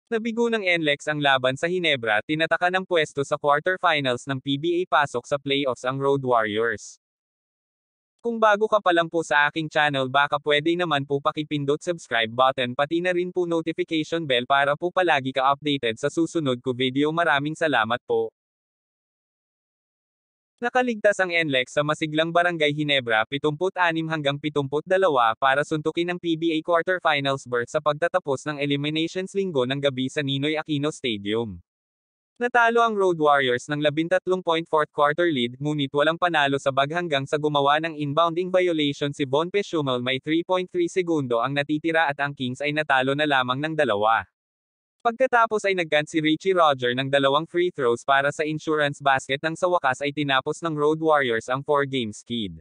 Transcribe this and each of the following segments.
Nabigo ng NLEX ang laban sa Hinebra, tinataka ng pwesto sa quarterfinals ng PBA, pasok sa playoffs ang Road Warriors. Kung bago ka pa lang po sa aking channel, baka pwede naman po pakipindot subscribe button pati na rin po notification bell para po palagi ka updated sa susunod ko video. Maraming salamat po. Nakaligtas ang NLEX sa masiglang Barangay Hinebra 76-72 para suntukin ang PBA quarterfinals berth sa pagtatapos ng eliminations linggo ng gabi sa Ninoy Aquino Stadium. Natalo ang Road Warriors ng 13-point fourth quarter lead, ngunit walang panalo sa bag hanggang sa gumawa ng inbounding violation si Von Pesciumel. May 3.3 segundo ang natitira at ang Kings ay natalo na lamang ng 2. Pagkatapos ay nagkant si Richie Roger ng 2 free throws para sa insurance basket nang sa wakas ay tinapos ng Road Warriors ang 4-game skid.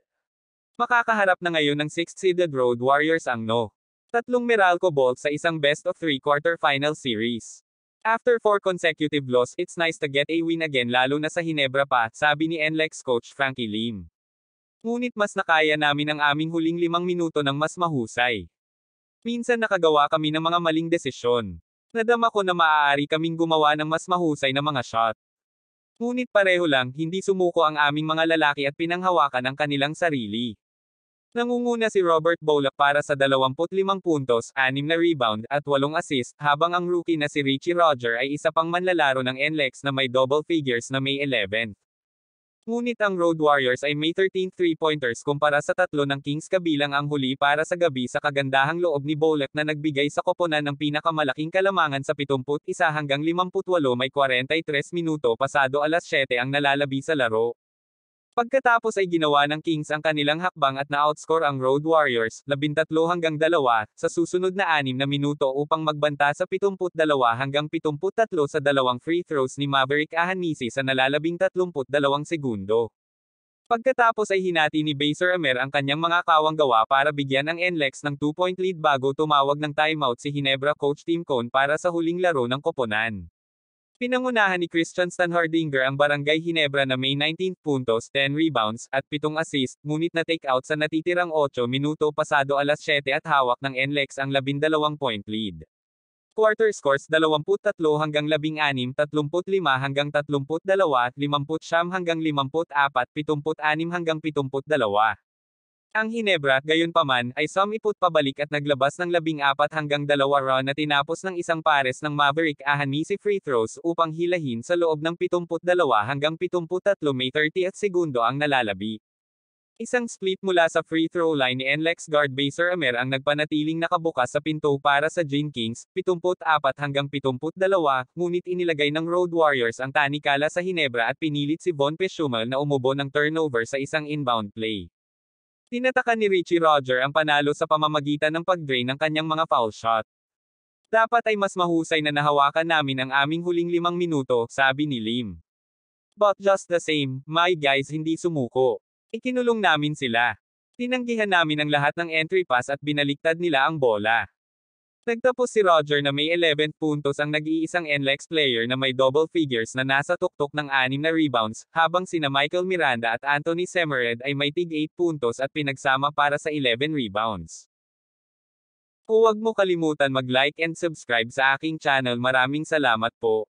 Makakaharap na ngayon ng 6th-seeded Road Warriors ang No. 3 Meralco Bolts sa isang best-of-3 quarterfinal series. After 4 consecutive losses, it's nice to get a win again, lalo na sa Hinebra pa, sabi ni NLEX coach Frankie Lim. Ngunit mas nakaya namin ang aming huling 5 minuto ng mas mahusay. Minsan nakagawa kami ng mga maling desisyon. Nadama ko na maaari kaming gumawa ng mas mahusay na mga shot. Ngunit pareho lang, hindi sumuko ang aming mga lalaki at pinanghawakan ang kanilang sarili. Nangunguna si Robert Bolac para sa 25 puntos, 6 na rebound, at 8 assist, habang ang rookie na si Richie Roger ay isa pang manlalaro ng NLEX na may double figures na May 11. Ngunit ang Road Warriors ay may 13 3-pointers kumpara sa 3 ng Kings, kabilang ang huli para sa gabi sa kagandahang loob ni Bolac na nagbigay sa koponan ng pinakamalaking kalamangan sa 71-58. May 43 minuto pasado alas 7 ang nalalabi sa laro. Pagkatapos ay ginawa ng Kings ang kanilang hakbang at na-outscore ang Road Warriors, 13-2, sa susunod na 6 na minuto upang magbanta sa 72-73 sa 2 free throws ni Maverick Ahanisi sa nalalabing 32 segundo. Pagkatapos ay hinati ni Baser Amer ang kanyang mga kawanggawa para bigyan ang NLEX ng 2-point lead bago tumawag ng timeout si Hinebra coach Tim Cone para sa huling laro ng koponan. Pinangunahan ni Christian Stanhardinger ang Barangay Hinebra na may 19 puntos, 10 rebounds, at 7 assist, ngunit na-take out sa natitirang 8 minuto pasado alas 7 at hawak ng NLEX ang 12-point lead. Quarter scores 23-16, 35-32, 50-54, 76-72. Ang Hinebra, gayunpaman, ay sumipot pabalik at naglabas ng 14-2 run na tinapos ng isang pares ng Maverick Ahanisi free throws upang hilahin sa loob ng 72-73. May 30th segundo ang nalalabi. Isang split mula sa free throw line ni NLEX guard Baser Amer ang nagpanatiling nakabukas sa pinto para sa Gin Kings, 74-72, ngunit inilagay ng Road Warriors ang tanikala sa Hinebra at pinilit si Von Pesciumel na umubo ng turnover sa isang inbound play. Tinataka ni Richie Roger ang panalo sa pamamagitan ng pag-drain ng kanyang mga foul shot. Dapat ay mas mahusay na nahawakan namin ang aming huling 5 minuto, sabi ni Lim. But just the same, my guys hindi sumuko. Ikinulong namin sila. Tinanggihan namin ang lahat ng entry pass at binaliktad nila ang bola. Nagtapos si Roger na may 11 puntos, ang nag-iisang NLEX player na may double figures na nasa tuktok ng 6 na rebounds, habang sina Michael Miranda at Anthony Semered ay may tig 8 puntos at pinagsama para sa 11 rebounds. Huwag mo kalimutan mag-like and subscribe sa aking channel. Maraming salamat po.